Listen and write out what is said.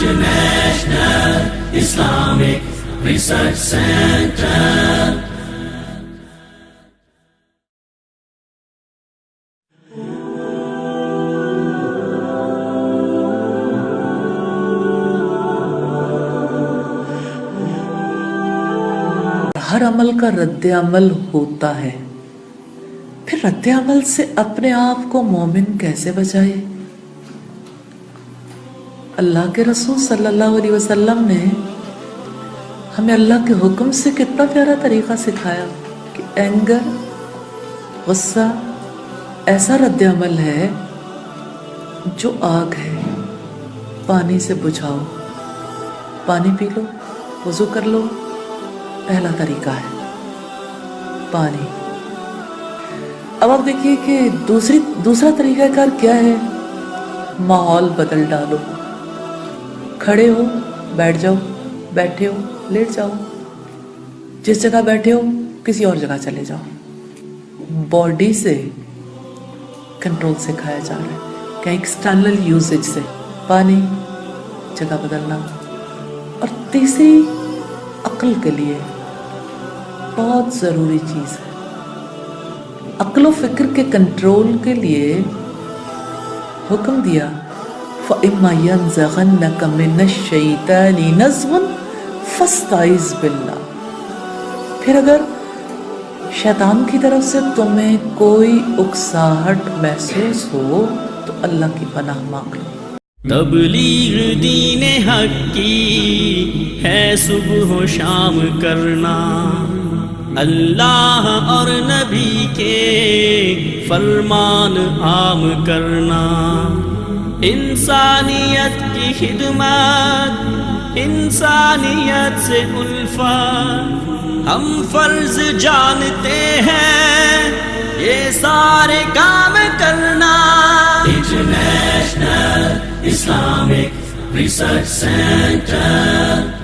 International Islamic Research Center. ہر عمل کا رد عمل ہوتا ہے، پھر رد عمل سے اپنے آپ کو مومن کیسے بچائے؟ اللہ کے رسول صلی اللہ علیہ وسلم نے ہمیں اللہ کے حکم سے کتنا پیارا طریقہ سکھایا کہ اینگر، غصہ ایسا رد عمل ہے جو آگ ہے، پانی سے بجھاؤ، پانی پی لو، وضو کر لو، پہلا طریقہ ہے پانی۔ اب آپ دیکھیے کہ دوسرا طریقہ کار کیا ہے؟ ماحول بدل ڈالو، کھڑے ہو بیٹھ جاؤ، بیٹھے ہو لیٹ جاؤ، جس جگہ بیٹھے ہو کسی اور جگہ چلے جاؤ۔ باڈی سے کنٹرول سکھایا جا رہا ہے کہ ایکسٹرنل یوزج سے پانی، جگہ بدلنا۔ اور تیسری عقل کے لیے بہت ضروری چیز ہے، عقل و فکر کے کنٹرول کے لیے حکم دیا فَإِمَّا يَنزَغَنَّكَ مِنَ الشَّيْطَانِ نَزْغٌ فَاسْتَعِذْ بِاللَّهِ۔ پھر اگر شیطان کی طرف سے تمہیں کوئی اکساہٹ محسوس ہو تو اللہ کی پناہ مانگ لو۔ تبلیغ دین حق کی ہے صبح و شام کرنا، اللہ اور نبی کے فرمان عام کرنا، انسانیت کی خدمت، انسانیت سے الفت ہم فرض جانتے ہیں، یہ سارے کام کرنا۔ International Islamic Research Center.